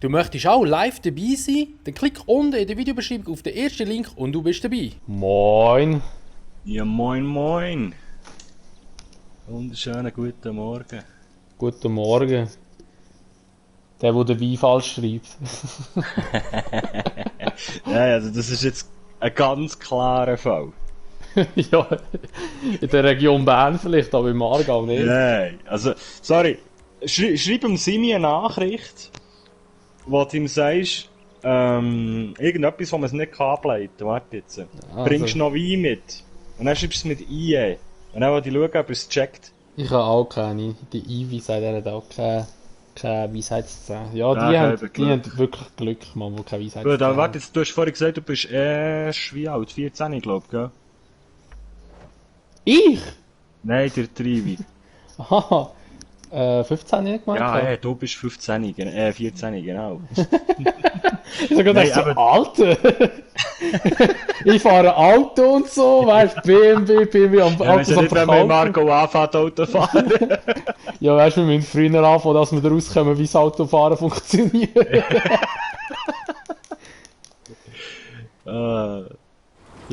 Du möchtest auch live dabei sein? Dann klick unten in der Videobeschreibung auf den ersten Link und du bist dabei. Moin. Ja, moin moin. Wunderschönen guten Morgen. Guten Morgen. Der dabei falsch schreibt. Ja, also das ist jetzt ein ganz klarer Fall. Ja, in der Region Bern vielleicht, aber im Aargau nicht. Nein, also, sorry. Schreib ihm Simi eine Nachricht, wo du ihm sagst, irgendetwas, wo man es nicht ableiten kann. Warte jetzt. Also. Bringst du noch Wein mit? Und dann schreibst du es mit IE. Und dann will ich schauen, ob er es checkt. Ich habe auch keine. Die Ivy sagt, er hat auch keine Weisheitszähne. Ja, Ja, die haben wirklich Glück, man, wo keine Weisheitszähne Gut, aber warte jetzt, du hast vorhin gesagt, du bist erst wie alt? 14, glaube ich, gell? Ich? Nein, der Trivi. Aha. 15 nicht gemeint? Ja, du bist 15, 14, genau. Ich sag Nein, so, Alter! Ich fahre Auto und so, weißt BMW am Ja, Autos ja am nicht, wenn Verkaufen. Marco anfängt, Auto fahren. Ja, weißt du, wir müssen früher anfangen, dass wir da rauskommen, wie das Autofahren funktioniert. Ja,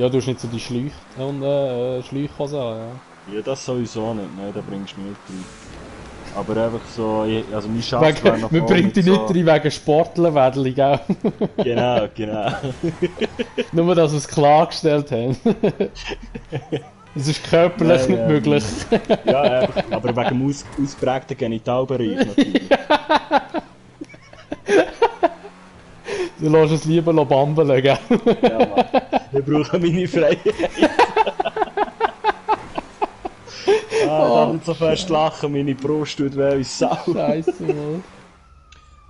du hast nicht so die Schläuchhose an, ja. Ja, das sowieso nicht, nein, da bringst du mich nicht rein. Aber einfach so, also mein Schatz wäre noch Man voll bringt mit dich so... nicht rein wegen Sportlerwädeli, gell? Genau, genau. Nur, dass wir es klargestellt haben. Es ist körperlich nicht möglich. Ja, einfach, aber wegen dem ausprägten Genitalbereich natürlich. Du lässt es lieber bambeln, gell? Ja, Mann. Ich brauche meine Freiheit. Da nicht so fest lachen, meine Brust tut weh wie Sau. Scheiße, Mann.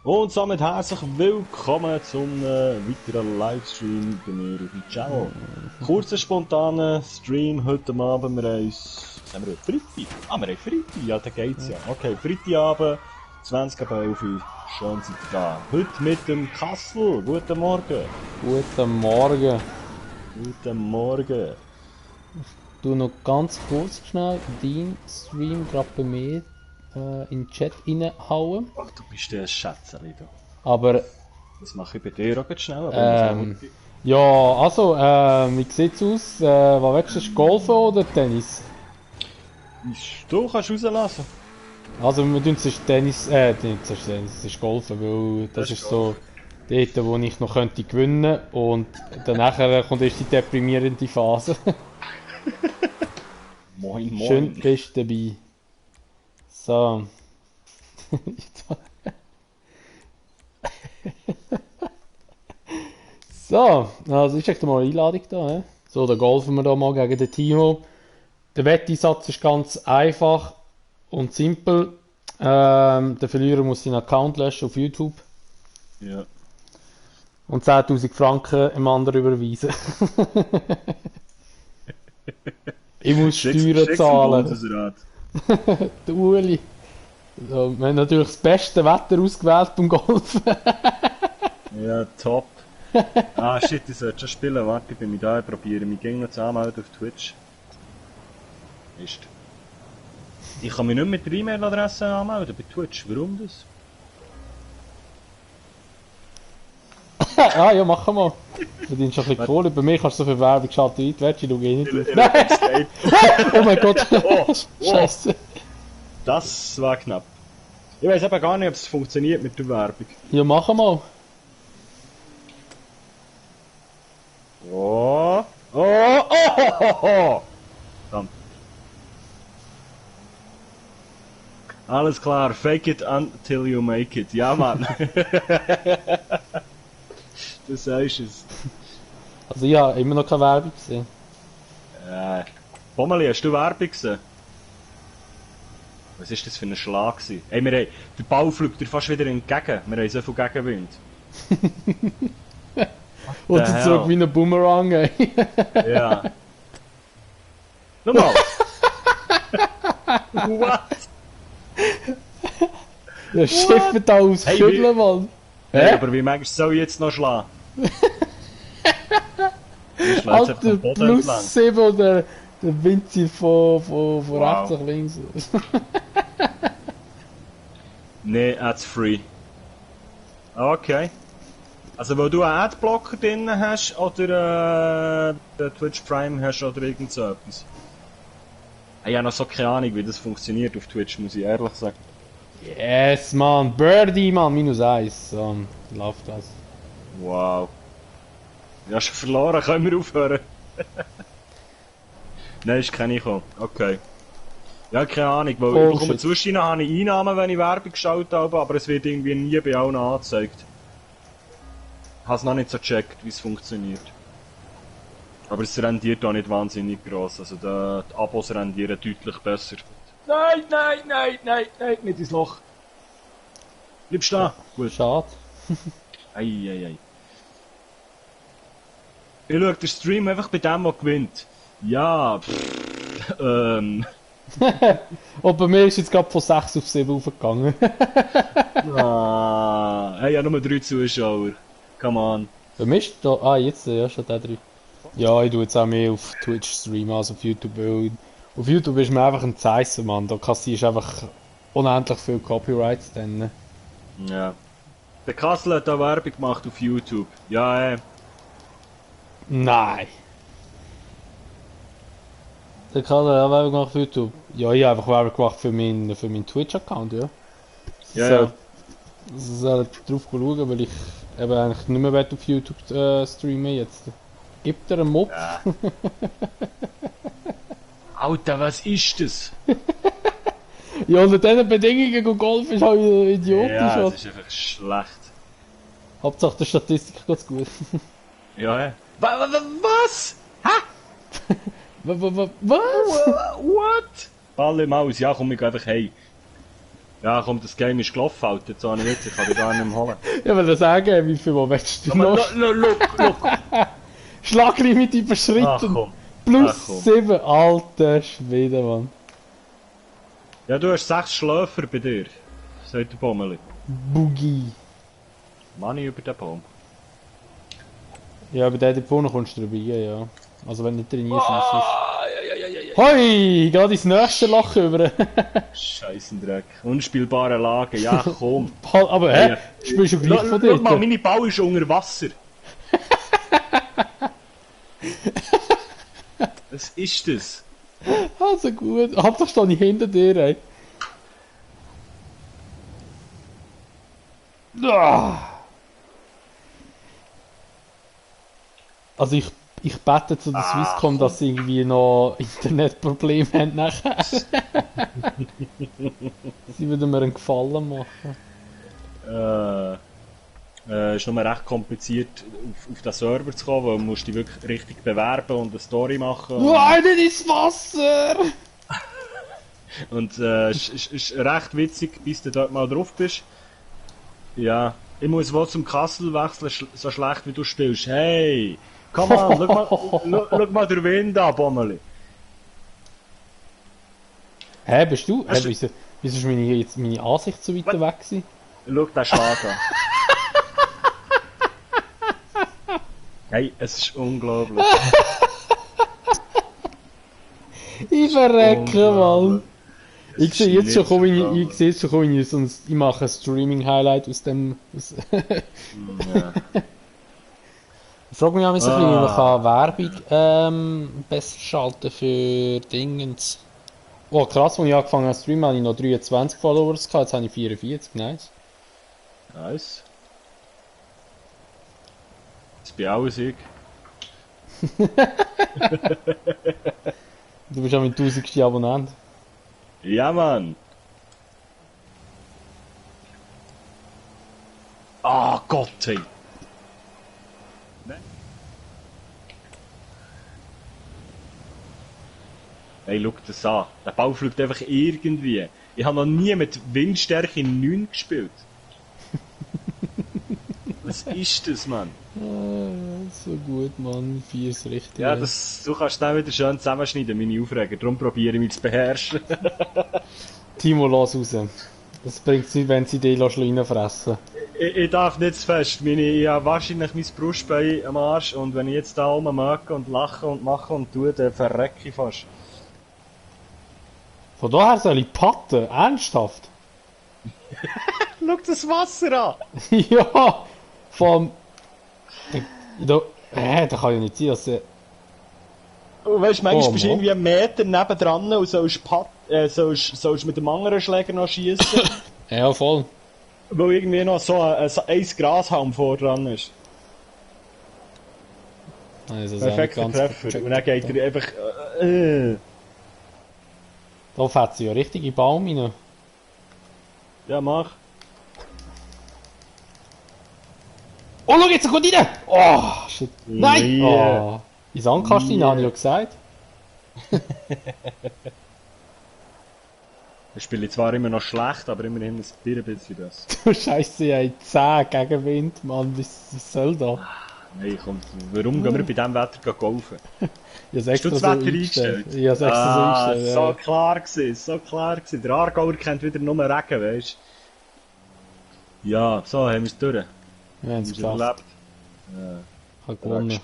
Und somit herzlich willkommen zum weiteren Livestream bei mir auf dem Channel. Kurzer, spontaner Stream heute Abend. Wir haben uns... Was haben wir heute? Freitag? Ah, wir haben Freitag. Ja, da geht's ja. Okay, Freitagabend, 20 ab 11 Uhr. Schön seid ihr da. Heute mit dem Kassel. Guten Morgen. Guten Morgen. Guten Morgen. Du noch ganz kurz schnell deinen Stream gerade bei mir in den Chat reinhauen. Ach, du bist der Schätzeli da. Aber Das mache ich bei dir auch schnell. Aber ja, also, wie sieht's aus? Was willst du, Golfen oder Tennis? Du kannst rauslassen. Also, wir tun es Tennis, nicht zuerst Tennis, es ist Golfen, weil das ist so dort, wo ich noch könnte gewinnen und danach kommt erst die deprimierende Phase. Moin, moin. Schön bist du dabei. So. So, also ich check mal eine Einladung da. He? So, dann golfen wir da mal gegen den Timo. Der Wetteinsatz ist ganz einfach und simpel. Der Verlierer muss seinen Account löschen auf YouTube Ja. und 10.000 Franken dem anderen überweisen. Ich muss Steuern zahlen. Der Uli. So, wir haben natürlich das beste Wetter ausgewählt beim Golfen. Ja, top. Ah, shit, ich sollte schon spielen. Warte, ich bin mich da, probiere mich gegen noch zu anmelden auf Twitch. Ist. Ich kann mich nicht mit der E-Mail-Adresse anmelden bei Twitch. Warum das? Ah ja, mach mal. Du verdienst schon ein bisschen Kohle. Bei mir kannst du so viel Werbung schalten, wie du willst. Ich schaue eh nicht drauf. Nein! Oh mein Gott! Scheiße. Das war knapp. Ich weiß aber gar nicht, ob es funktioniert mit der Werbung. Ja, mach mal. Oh! Oh! Oh! Oh! Oh! Oh. Verdammt. Alles klar, fake it until you make it. Ja, Mann. Du sagst es. Also ich habe immer noch keine Werbung gesehen. Pomeli, hast du Werbung gesehen? Was war das für ein Schlag? Ey, der Ball fliegt dir fast wieder entgegen. Wir haben so viel Gegenwind. Und dann zurück wie ein Boomerang, ey. Ja. Nochmal! What? Der Schiffe da aus Hey, Schütteln, Mann. Hey, aber wie meinst du, soll ich jetzt noch schlagen? Ich schlage jetzt einfach Alter, am Boden entlang. plus 7 oder der Wind zieht von rechts nach links. Nee, that's free. Okay. Also, weil du einen Adblocker drin hast, oder den Twitch Prime hast, oder irgend so etwas? Ich habe noch so keine Ahnung, wie das funktioniert auf Twitch, muss ich ehrlich sagen. Yes, Mann. Birdie, Mann. -1. So, läuft das. Wow. Ja, schon verloren, können wir aufhören? Nein, ist keine gekommen. Okay. Ja, keine Ahnung, weil ich bekomme zwischendurch habe ich Einnahmen, wenn ich Werbung geschaut habe, aber es wird irgendwie nie bei allen angezeigt. Ich habe es noch nicht so gecheckt, wie es funktioniert. Aber es rendiert auch nicht wahnsinnig gross, also die Abos rendieren deutlich besser. Nein, nein, nein, nein, nein, nicht ins Loch. Bleibst du da? Gut. Schade. Ei. Ich schaue den Stream einfach bei dem, der gewinnt. Ja, Und bei mir ist jetzt gerade von 6 auf 7 aufgegangen. hey, ja, nur 3 Zuschauer. Come on. Bei mir ist da... Ah, jetzt, ja, schon der 3. Ja, ich tue jetzt auch mehr auf Twitch streamen als auf YouTube, weil auf YouTube ist man einfach ein Zeissen, Mann. Da kassierst du einfach unendlich viel Copyrights dann. Ja. Der Kassel hat da Werbung gemacht auf YouTube. Ja, Nein! Der kann ja Werbung gemacht auf YouTube. Ja, ich habe einfach Werbung gemacht für meinen Twitch-Account, ja. Ja. Sie sollen drauf schauen, weil ich eben eigentlich nicht mehr auf YouTube streamen jetzt. Gibt er einen Mob? Ja. Alter, was ist das? Ja, unter diesen Bedingungen Golf ist halt idiotisch. Ja, das ist einfach schlecht. Hauptsache der Statistik geht's gut. Ja. Was? Hä? Was? What? Ball im Haus, ja komm, ich geh einfach hey. Ja komm, das Game ist gelaufen, Alter, jetzt habe ich nicht, ich kann dich gar nicht mehr holen. Ja, will sagen, wie viel willst du noch? Look. Schlaglimit überschritten. Ach komm. Plus 7, alter Schwede, Mann. Ja, du hast 6 Schläfer bei dir, sagt der Bommeli. Boogie. Money über den Baum. Ja, bei der Depot kommst du dabei, ja. Also wenn du nicht drin schießt. Hoi, gerade ins nächste Loch über. Scheissendreck. Unspielbare Lage, ja komm. Aber hä? Spielst du gleich von Schau dort? mal, meine Ball ist unter Wasser. Was ist das? Also gut. Hauptsache stehe ich hinter dir, ey. Ah. Also ich bete zu der Swisscom, dass sie irgendwie noch Internetprobleme haben nachher. Sie würden mir einen Gefallen machen. Ist nur recht kompliziert auf den Server zu kommen, weil du musst dich wirklich richtig bewerben und eine Story machen. Nein, nicht ins Wasser! Und ist recht witzig, bis du dort mal drauf bist. Ja, ich muss wohl zum Kassel wechseln, so schlecht wie du spielst. Hey! Komm on, schau mal den Wind an, Bommeli. Hä, bist du? Hast Wieso ist meine Ansicht so weit weg gewesen? Schau den Schlag an. Hey, es ist unglaublich. Ich verrecke, Mann. Ich sehe jetzt schon, ich mache ein Streaming-Highlight aus dem... Ja. Ich frage mich auch, wie man kann Werbung besser schalten für Dingens. Oh krass, als ich angefangen habe zu streamen, hatte ich noch 23 Followers, jetzt habe ich 44, nice. Nice. Das bin auch ich. Du bist auch mein 1000. Abonnent. Ja, Mann. Ah, Gott, hey. Hey, schau das an. Der Ball fliegt einfach irgendwie. Ich habe noch nie mit Windstärke 9 gespielt. Was ist das, Mann? So gut, Mann. 4 ist richtig. Ja, du kannst dann wieder schön zusammenschneiden, meine Aufreger. Darum probiere ich mich zu beherrschen. Timo, lass raus. Das bringt sie, wenn sie dich reinfressen. Ich darf nicht zu fest. Ich habe wahrscheinlich mein Brustbein am Arsch. Und wenn ich jetzt da oben merke und lache und mache und tue, dann verrecke ich fast. Von daher soll ich patten? Ernsthaft? Schau das Wasser an! Ja! Vom... Da kann ja nicht sein, dass er... Und weißt du, manchmal Oh, bist du Mann. irgendwie einen Meter nebendran und sollst mit dem anderen Schläger noch schießen, Ja, voll. weil irgendwie noch so ein Grashalm vor dran ist. Also, das ist auch nicht Perfekter ganz Treffer. gecheckt. Und dann geht er einfach. Da fährt sie ja richtig in den Baum rein. Ja, mach. Oh, schau jetzt, er kommt rein! Oh, shit. Nein! Yeah. Oh. In Sandkasten Yeah. habe ich ja gesagt. Ich spiele zwar immer noch schlecht, aber immerhin ein bisschen besser. Du Scheiße, ich habe 10 Gegenwind, Mann. Was soll da? Nein, komm, warum gehen wir bei diesem Wetter golfen? Ich habe Hast du extra das so Wetter eingestellt. eingestellt? Ich habe es extra so eingestellt. so Ja. klar gewesen, so klar gewesen. Der Aargauer kennt wieder nur Regen, weißt du? Ja, so haben wir es durch. Wir haben es Wir geschafft. überlebt. Ich habe gewonnen.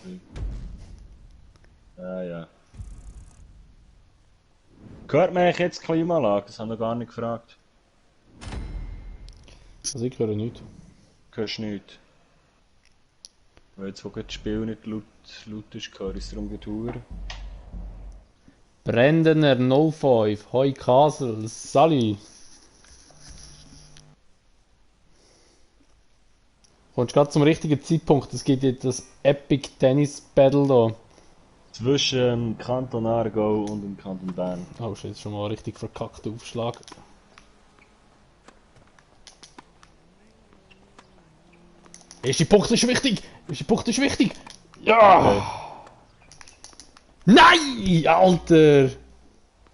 Ja, ja. Gehört man eigentlich jetzt die Klimaanlage? Das haben wir gar nicht gefragt. Also ich höre nichts. Hörst du nicht? Weil jetzt, wo das Spiel nicht laut ist, höre ich es darum gedauert. Brendener 05, Hoi Kasel, Sally. Kommst gerade zum richtigen Zeitpunkt, es gibt jetzt das Epic Tennis Battle da. Zwischen dem Kanton Aargau und dem Kanton Bern. Oh, ist jetzt schon mal richtig verkackt Aufschlag. Erster Punkt ist wichtig! Erster Punkt ist wichtig! Ja! Okay. Nein! Alter!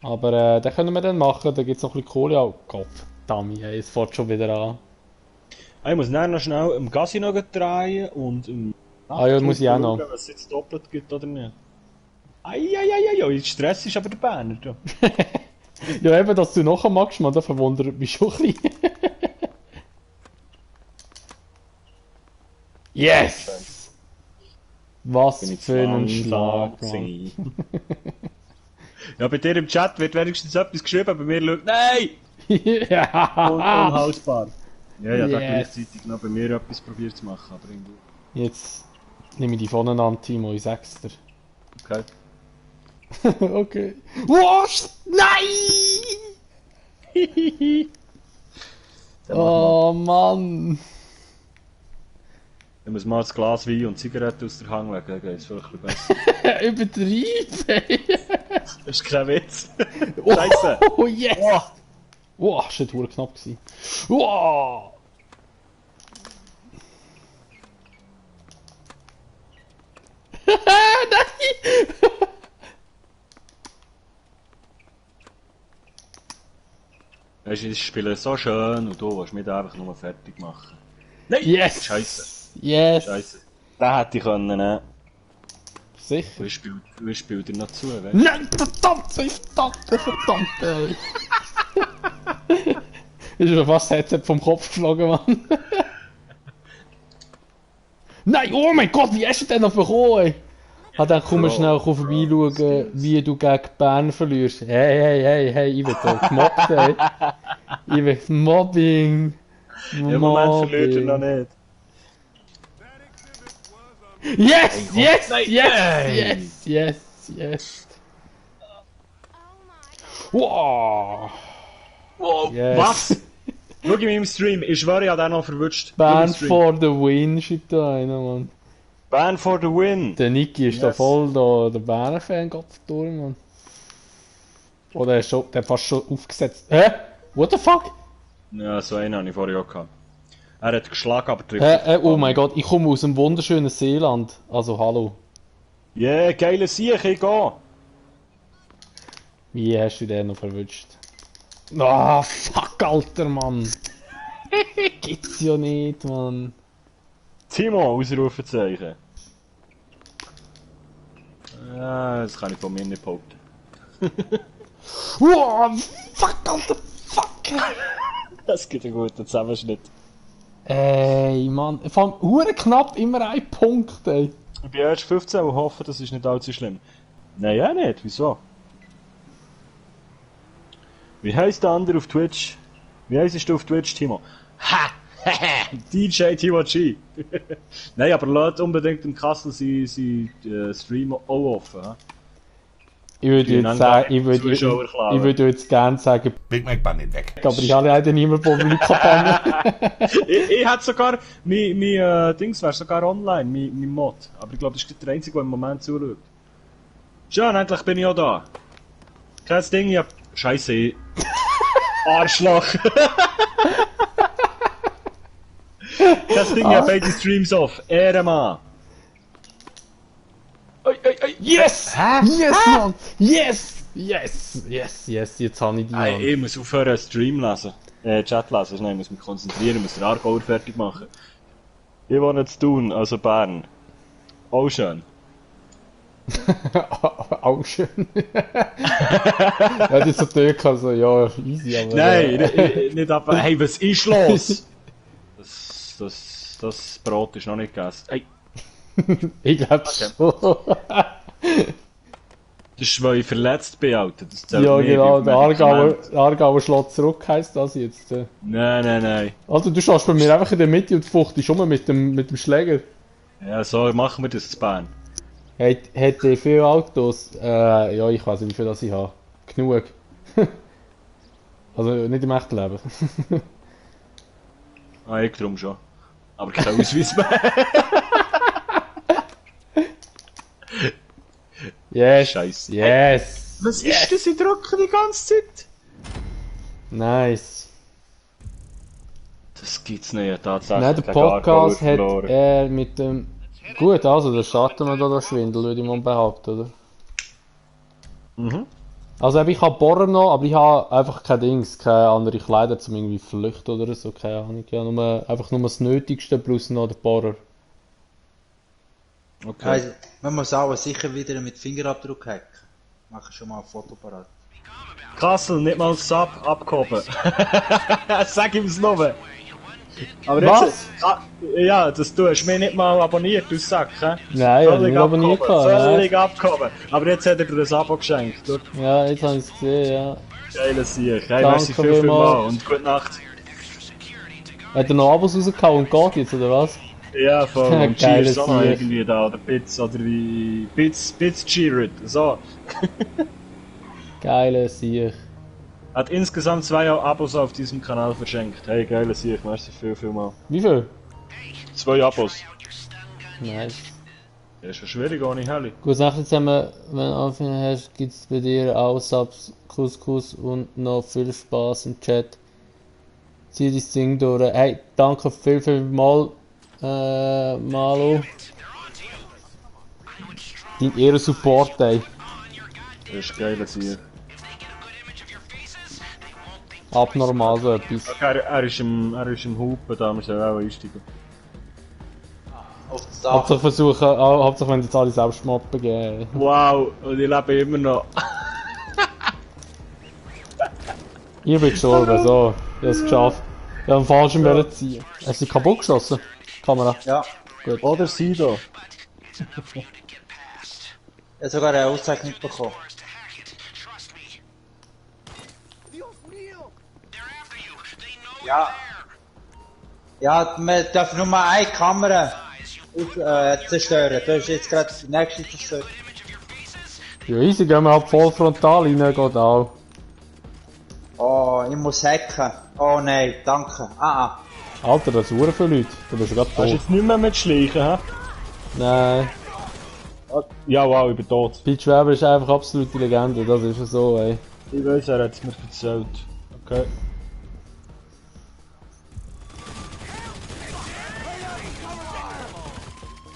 Aber den können wir dann machen, da gibt es noch ein bisschen Kohle. Oh Gott, Dummy, ey, es fährt schon wieder an. Ich muss dann noch schnell im Casino drehen und im Ah ja, muss ich auch noch. schauen, was es jetzt doppelt gibt oder nicht. Eieieiei, Stress ist aber der Berner. Du. Ja, eben, dass du nachher magst, man, da verwundert mich schon ein bisschen. Yes! Was Bin ich für ein langsam Schlag, Mann. gewesen. Ja, bei dir im Chat wird wenigstens etwas geschrieben, bei mir schaut, nein! Ja! Unhaltbar. Ja, ja, da Yes. gleichzeitig noch bei mir etwas probiert zu machen, aber irgendwie. Jetzt nehme ich die voneinander, Timo, in Sechster. Okay. Okay. Was? Nein! Oh Mann! Ich muss mal das Glas Wein und Zigaretten aus der Hand legen, dann geht es vielleicht ein bisschen besser. Übertrieben! Das ist kein Witz. Scheiße! Oh yes! Wow, das war verdammt knapp gewesen. Wow! Nein! Weißt du, ich spiele so schön und du willst mich da einfach nur fertig machen. Nein! Yes! Scheiße. Yes! Scheiße. Den hätte ich können nehmen. Sicher? Wie spielt ihr noch zu, weißt du? Nein, verdammt, verdammt, ey. Ist mir fast das Headset vom Kopf geflogen, Mann. Nein, oh mein Gott, wie hast du denn noch bekommen, ey? Ah, dann komm mal schnell vorbeischauen, wie du gegen Bern verlierst. Hey, ich werd da gemobbt, ey. Ich werd Mobbing. Im Moment verliert er noch nicht. Yes, yes, Nein, yes, nein. yes. Wow. Wow, Yes. was? Schau in meinem Stream, ich schwöre, ich habe den noch verwutscht. Bern for the win, schreibt da einer, Mann. Ban for the win. Der Niki ist da Yes. voll da, der Bären-Fan geht durch, Mann. Oder er ist schon, der hat fast schon aufgesetzt. Hä? What the fuck? Ja, so einen habe ich vorher auch gehabt. Er hat geschlagen, aber trifft. Oh mein Gott, ich komme aus einem wunderschönen Seeland. Also hallo. Yeah, geile Sieg, ich gehe. Wie hast du den noch verwünscht? Ah, fuck, Alter, Mann. Gibt's ja nicht, Mann. Timo, Ausrufezeichen. Ja, das kann ich von mir nicht behaupten. Wow, fuck, Alter, fuck. Das gibt einen guten Zusammenschnitt. Ey, Mann. Vor allem, hure knapp, immer ein Punkt, ey. Ich bin erst 15 und hoffe, das ist nicht allzu schlimm. Nein, ja nicht. Wieso? Wie heisst der andere auf Twitch? Wie heisst du auf Twitch, Timo? Ha! DJ TYG. Nein, aber lasst unbedingt im Kassel sein Stream auch offen. He? Ich würde jetzt sagen, ich würde jetzt gerne sagen, Big Mac war nicht weg. aber ich habe leider niemanden publik ich hätte sogar, mein Dings wäre sogar online, mein Mod. Aber ich glaube, das ist der Einzige, der im Moment zuschaut. Schön, endlich bin ich auch da. Kein Ding, ich hab... Scheisse. Arschloch. Das Ding, ich hab beide Streams off. Ehrenmann. Yes! Yes, Mann! Yes! Yes! Yes! Yes! Jetzt habe ich die, Mann. Ich muss aufhören, Stream lesen. Chat lesen. Nein, ich muss mich konzentrieren, ich muss den Aargauer fertig machen. Ich wohne zu Thun, also Bern. Auch schön. Auch schön. Ja, das ist so Türk, also ja, easy, aber... Nein, nicht ab... Hey, was ist los? Das Brot ist noch nicht gegessen. Hey, Ich glaube schon. das ist, weil ich verletzt bin, Alter. Das zählt Ja, nicht genau, wie der Medikament. Aargauer schlägt zurück, heisst das jetzt. Nein. Also du stehst bei mir einfach in der Mitte und fuchtest schon mal mit dem Schläger. Ja, so machen wir das in Bern. Hätte ich viele Autos? Ja, ich weiß nicht, wie viel das ich habe. Genug. Also nicht im echten Leben. Ah, ich drum schon. Aber kein Ausweis mehr. Yes! Scheiße. Yes! Was ist das? Ich drücke die ganze Zeit. Nice. Das gibt's nicht, tatsächlich. Nein, der Podcast hat er mit dem... Gut, also dann starten wir da den Schwindel, würde ich mal behaupten, oder? Mhm. Also ich habe Bohrer noch, aber ich habe einfach kein Dings, keine andere Kleider zum irgendwie flüchten oder so, keine Ahnung. Ja, einfach nur das Nötigste plus noch der Bohrer. Okay. Also, man muss auch sicher wieder mit Fingerabdruck hacken. Mach schon mal ein Foto parat. Kassel, nicht mal das Sub abgehoben. Sag ihm's noch. Aber Was? Ja, das du hast mich nicht mal abonniert, du Sack, hä? Nein, ich habe nicht abonniert. Völlig abgehoben. Aber jetzt hat er dir ein Abo geschenkt, oder? Ja, jetzt habe ich es gesehen, ja. Geiler Sieg. Hey, Danke merci viel vielmals. mal und gute Nacht. Hat er noch Abos rausgehauen und geht jetzt, oder was? Ja, voll. Und Geiler Cheers auch noch Sieg. irgendwie da, oder Bits, oder wie... Bits cheered, so. Geiler Sieg. Hat insgesamt 2 Abos auf diesem Kanal verschenkt. Hey, geiler Sieg, merci viel mal. Wie viel? 2 Abos. Nice. Ja, ist schon schwierig ohne Heli. Gut, nachher zusammen, wenn du anfangen hast, gibt es bei dir auch Subs, Couscous und noch viel Spaß im Chat. Zieh dein Ding durch. Hey, danke viel mal, Malo. Dein Ehrensupport, ey. Das ist geiler Sieg. Abnormal so etwas. Er ist im Hupen da, wir sollen auch einsteigen. Auf das Dach. Hauptsache versuchen, Hauptsache wenn jetzt alle selbst Mappen geben. Wow, und ich lebe immer noch. Ich bin gestorben, so. Ich hab's geschafft. Ich hab den falschen Bären ziehen. Hast du sie kaputt geschossen? Kamera. Ja. Oder sie da. Ich habe sogar eine Auszeichnung bekommen. Ja. Ja, man darf nur mal eine Kamera zerstören. Du hast jetzt gerade die nächste zerstört. Ja, easy, gehen wir halt voll frontal rein, geht auch. Oh, ich muss hacken. Oh nein, danke. Alter, das sind viele Leute. Du bist ja gerade Hast du tot. jetzt nicht mehr mit Schleichen, hä? Nein. Ja, wow, ich bin tot. Pete Schweber ist einfach absolute Legende, das ist ja so, ey. Ich weiß, er hat es mir erzählt. Okay.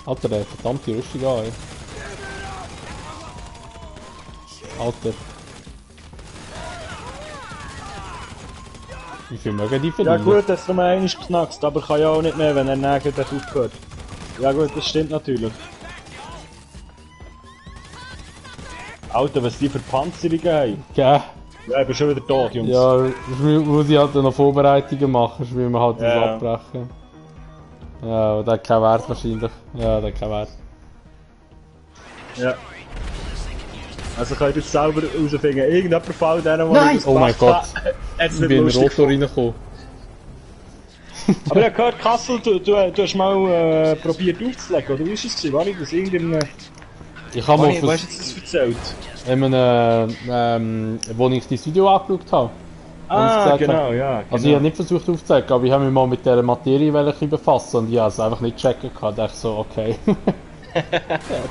Alter, der hat verdammte Rüstung an, ey. Alter. Wie viel mögen die Ja verdienen? gut, dass du mal einmal knackst, aber kann ja auch nicht mehr, wenn er Nägel dort aufgehört. Ja gut, das stimmt natürlich. Alter, was die für Panzerungen haben. Gell? Ja, ich bin schon wieder tot, Jungs. Ja, das muss ich halt dann noch Vorbereitungen machen, sonst müssen wir halt das Ja. abbrechen. Ja, aber der hat keinen Wert wahrscheinlich. Ja, der hat keinen Wert. Ja. Also könnt ihr jetzt selber herausfinden. Irgendjemand fällt denen, Nein! Oh mein Gott! Jetzt Ich nicht bin in den lustig. Rotor reingekommen. Aber ich habe gehört, Kassel, du hast mal probiert aufzulegen, oder wie ist es? War ich das irgendeinem... Ich habe mal Wo hast du das erzählt? wo ich das Video angeschaut habe. Ah, genau, ja. Genau. Also ich habe nicht versucht aufzuzeigen, aber ich habe mich mal mit dieser Materie ein bisschen befassen und ich habe es einfach nicht checken können. Ich dachte so, okay.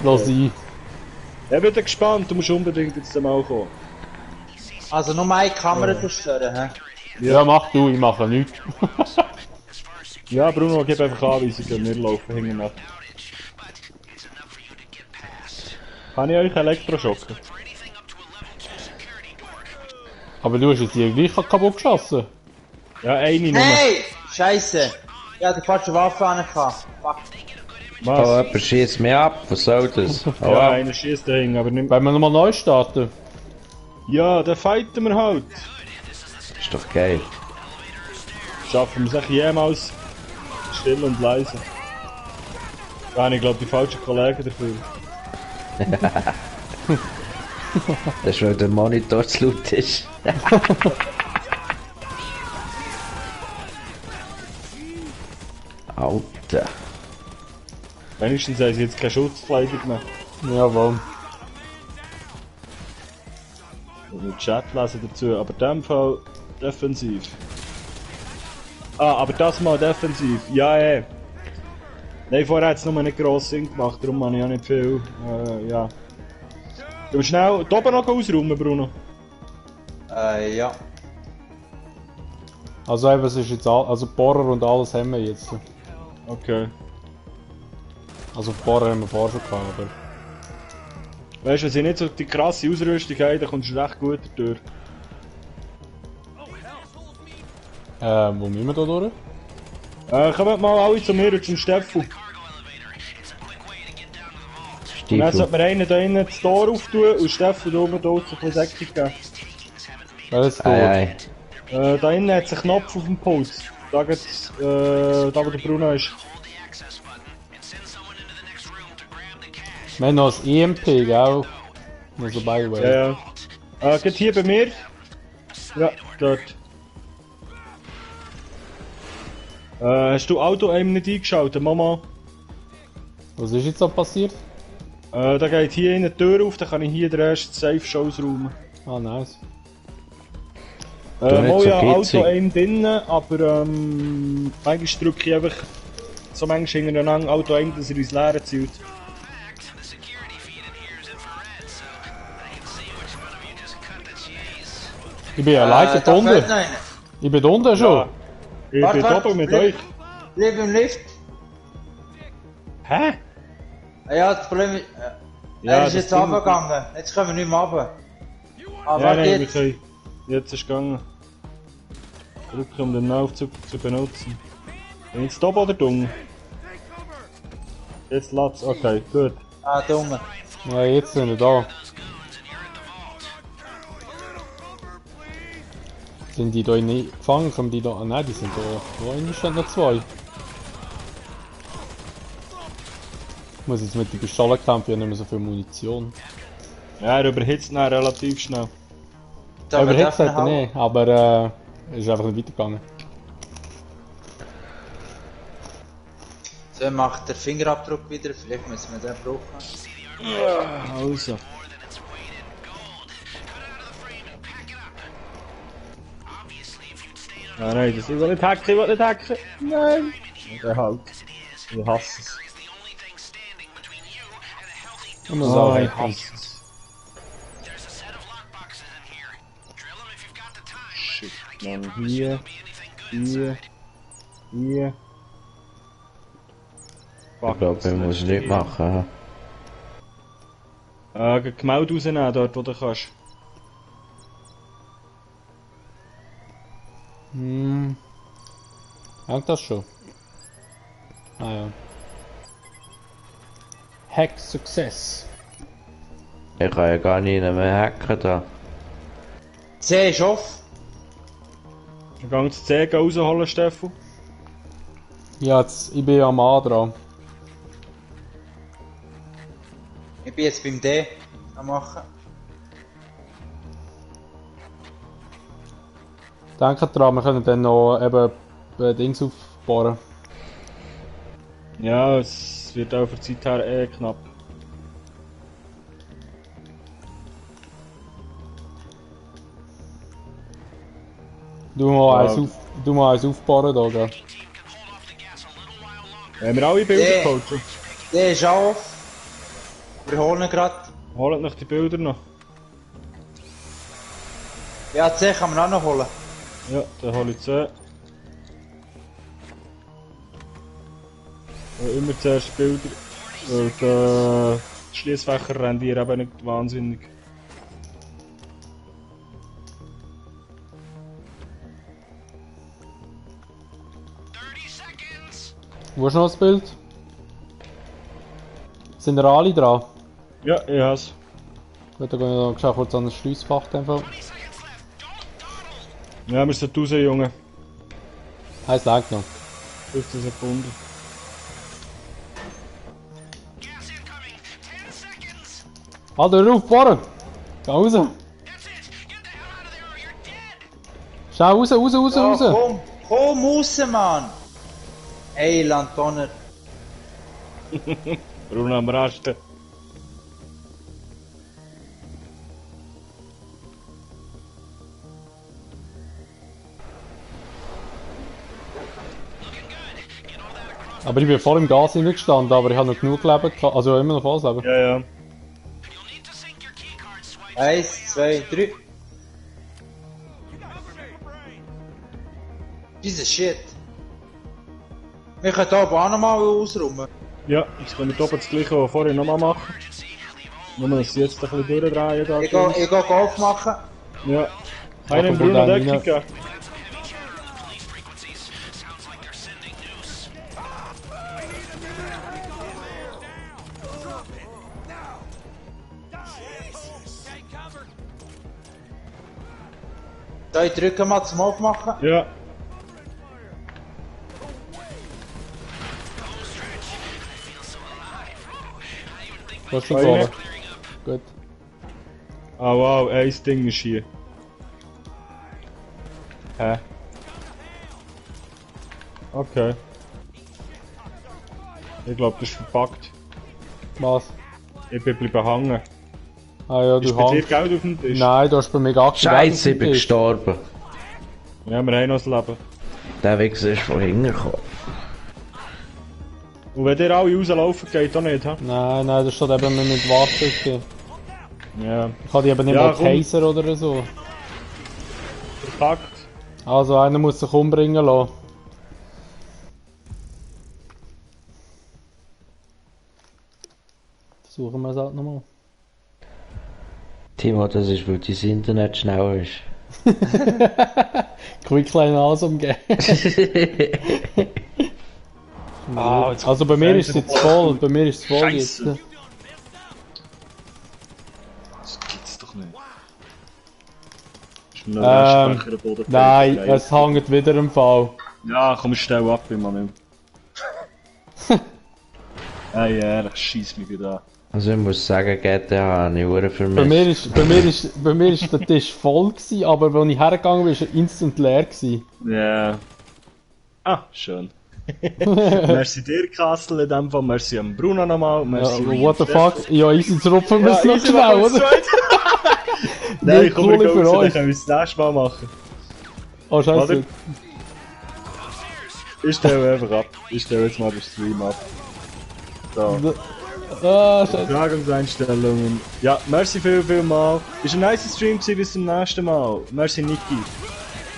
Lass sein. Ich bin gespannt, du musst unbedingt jetzt mal kommen. Also nur eine Kamera zerstören, hä? Ja, mach du, ich mache nichts. Ja, Bruno, gib einfach Anweisungen, wir laufen hinten nach. Kann ich euch Elektroschocken? Aber du hast jetzt die gleich kaputt geschossen. Ja, eine nur. Hey! Scheiße! Ich hatte die falsche Waffe an. Fuck. Oh, Was? jemand schießt mich ab, was soll das? Oh, Ja, einer schießt dahin, aber nicht... Wollen wir nochmal neu starten? Ja, dann fighten wir halt. ist doch geil. Schaffen wir es echt jemals still und leise. Da habe ich glaube die falschen Kollegen dafür. Das ist, weil der Monitor zu laut ist. Alter. Wenigstens haben sie jetzt keine Schutzkleidung mehr. Jawohl. Und mit Chat lesen dazu, aber in dem Fall defensiv. Ah, aber das mal defensiv. Ja, Nein, vorher hat es nur nicht gross Sinn gemacht, darum habe ich auch nicht viel. Ja. Du musst schnell da oben noch ausräumen, Bruno. Ja. Also eben, es ist jetzt also Bohrer und alles haben wir jetzt. Okay. Also Bohrer haben wir vorher schon gehabt, aber... Weißt du, wenn sie nicht so die krasse Ausrüstung haben, dann kommst du recht gut durch. Wo müssen wir da durch? Kommt mal alle zu mir und zum Steffu. Und dann sollte man einen da innen das Tor auftun und Steffu da oben draussen ein bisschen Deckung geben. Welches Tor? Ei, ei. Da innen hat es einen Knopf auf dem Puls. Da geht's, da wo der Bruno ist. Wir haben noch ein EMP, gell? Nur so by the way. Ja, ja. Geht hier bei mir. Ja, dort. Hast du Auto-Aim nicht eingeschaltet, Mama? Was ist jetzt so passiert? Da geht hier eine Tür auf, dann kann ich hier den Rest safe schon ausräumen. Ah, nice. nicht Mal so ja gitzig. Auto-Aim drinnen, aber manchmal drücke ich einfach so manchmal hintereinander Auto-Aim, dass er ins Leere zieht. Ich bin alleine da da unten. fehlt noch einer. Ich bin da unten schon. Ja. Ich Warte, bin warte, oben mit bleib- euch. Bleib im Lift. Hä? Ja, das Problem ist, Ja, er ist das jetzt Ding- runtergegangen. Jetzt können wir nicht mehr runter. Aber Ja, warte nein, wir jetzt. können. Jetzt ist es gegangen. Drücken, um den Aufzug zu benutzen. Bin ich jetzt oben oder dumm? Jetzt lässt okay, gut. Ah, dumme. Ja, jetzt sind wir da. Sind die da nicht gefangen? Kommen die da? Ah, nein, die sind da. Wo stehen noch zwei? Ich muss jetzt mit der Pistole kämpfen, ich habe nicht mehr so viel Munition. Ja, er überhitzt dann relativ schnell. Da wir Überhitzt dürfen hat er halt- nicht, aber ist einfach nicht weitergegangen. So macht der Fingerabdruck wieder. Vielleicht müssen wir den brauchen. Also. Ah, nein, das ich will nicht hacken, ich will nicht hacken. Nein. Der halt. Ich hasse es. Ich muss auch ich hacken. hasse es. Shit. Dann hier. Hier. Hier. Ich glaube, ich muss nicht machen. Gemälde rausnehmen, dort wo du kannst. Hm. Hängt das schon? Ah ja. Hack Success. Ich kann ja gar nicht mehr hacken da. C ist off. Wir gehen das C rausholen, Stefan. Ja, jetzt, ich bin ja am A dran. Ich bin jetzt beim D am machen. Denkt dran, wir können dann noch eben Dings aufbauen, aufbauen. Ja, es wird auch für die Zeit her knapp. Du mal eins aufbauen da, gell? Haben wir alle Bilder Yeah. geholt? Der ist auf. Wir holen ihn gerade. Holt noch die Bilder noch. Ja, 10 kann man auch noch holen. Ja, dann hole ich 10. Immer zuerst Bilder. Weil die Schliessfächer rendieren eben nicht wahnsinnig. Wo ist noch das Bild? Sind da alle dran? Ja, ich has. Gut, dann gehe ich noch kurz an das Schliessfach. Einfach. Ja, wir sind raus, Junge. Heißt lag noch. 15 Sekunden. Alter, hör auf, bohren! Geh raus! Schnell raus, raus, raus, Ja, raus! komm raus, Mann! Ey, Landonner. Bruno am Rasten. Aber ich bin voll im Gas gestanden, aber ich habe noch genug Leben gehabt. Also immer noch volles Leben. Ja, ja. 1, 2, 3. Diese Shit. Wir können hier oben auch nochmal ausräumen. Ja, jetzt können wir hier oben das gleiche, was wir vorhin nochmal machen. Nur, dass sie jetzt ein bisschen durchdrehen da. Ich gehe Golf machen. Ja. Einen kommt Bruno dann Deckung rein. geben. Soll ich drücken mal zum Aufmachen? Ja. Du hast schon Eine. gefahren. Gut. Ah wow, ein Ding ist hier. Hä? Okay. Ich glaube, das ist verpackt. Was? Ich bin bleiben hängen. Ah ja, Ist du bei dir hast. Geld auf dem Tisch? Nein, du hast bei mir gar Scheiße, ich bin gestorben. Ja, wir haben noch das Leben. Der Wichser ist von hinten gekommen. Und wenn ihr alle rauslaufen, geht auch nicht, hä? Nein, nein, das steht eben mit Wartung. Ja. Ich habe die eben nicht Ja, mal komm. Taser oder so. Verpackt. Also einer muss sich umbringen lassen. Suchen wir es halt nochmal. Timo, das ist, weil dein Internet schneller ist. Quickline alles umgehen. Ah, jetzt Also bei mir ist es jetzt voll, bei mir ist es voll jetzt. Scheisse. Das gibt's doch nicht. Ist mir noch ein Speicher am Boden Nein, gefallen? es hängt wieder im Fall. Ja, komm, stell ab, bin mal nicht. Ey, ehrlich, schieß mich wieder an. Also ich muss sagen, GTA habe ich verdammt vermisst. Bei mir ist der Tisch voll gewesen, aber als ich hergegangen bin, war er instant leer gewesen. Ja. Ah, schön. Merci dir, Kassel, in dem Fall. Merci am Bruno nochmal. Ja, Merci what the fuck? Ja, easy, jetzt rupfen wir es noch easy, schnell, machen wir es oder? zweit. Nein, Nee, komm, wir coole gehen für raus, dann euch. können wir es das nächste Mal machen. Oh, scheiße. Warte. Ich stelle einfach ab. Ich stelle jetzt mal den Stream ab. So. Ah, scheiße. Tragungseinstellungen. Ja, merci viel mal. Ist ein nice Stream gewesen, bis zum nächsten Mal. Merci Niki.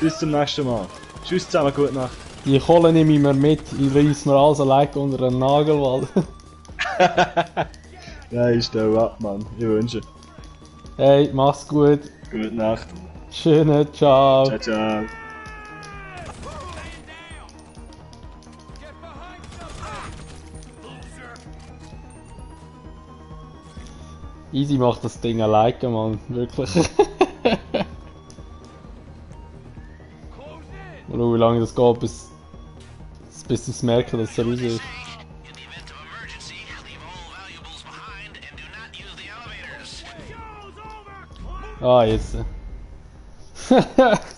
Bis zum nächsten Mal. Tschüss zusammen, gute Nacht. Die Kohle nehme ich mir mit, ich reiss mir alles allein unter einen Nagelwald. Ja, ich stelle ab, Mann. Ich wünsche. Hey, mach's gut. Gute Nacht. Schöne, ciao. Ciao, ciao. Easy macht das Ding alleine, Mann. Wirklich. Mal schauen, wie lange das geht, bis sie es merken, dass es raus ist. Ah, jetzt.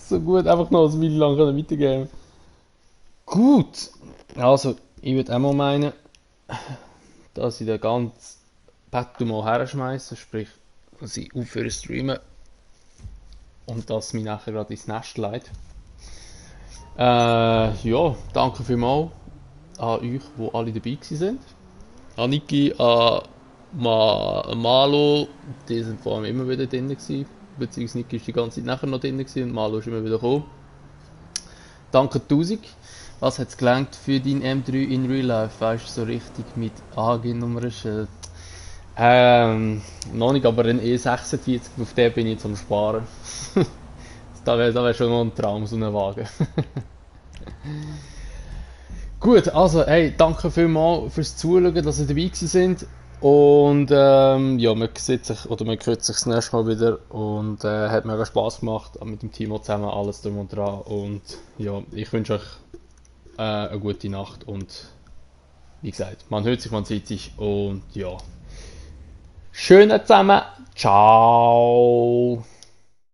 So gut, einfach noch ein Weile lang weitergeben. Gut. Also, ich würde auch mal meinen, dass ich den ganzen Battle mal herschmeiße, sprich, dass ich aufhöre zu streamen und dass mich nachher gerade ins Nest leitet. Ja, danke vielmals an euch, die alle dabei gewesen sind. An Niki, an Malo, die sind vor allem immer wieder drin gewesen. Beziehungsweise Niki ist die ganze Zeit nachher noch drin gewesen und Malo ist immer wieder gekommen. Danke 1000. Was hat es gelangt für dein M3 in Real Life? Weißt du, so richtig mit AG-Nummernschild? Noch nicht, aber ein E46, auf den bin ich jetzt am Sparen. Da wär schon noch ein Traum, so ein Wagen. Gut, also, hey, danke vielmals fürs Zuschauen, dass ihr dabei gewesen sind. Und ja, man sieht sich, oder man hört sich das nächste Mal wieder. Und hat mega Spass gemacht, mit dem Timo zusammen, alles drum und dran. Und ja, ich wünsche euch eine gute Nacht. Und wie gesagt, man hört sich, man sieht sich. Und ja, schönen zusammen. Ciao.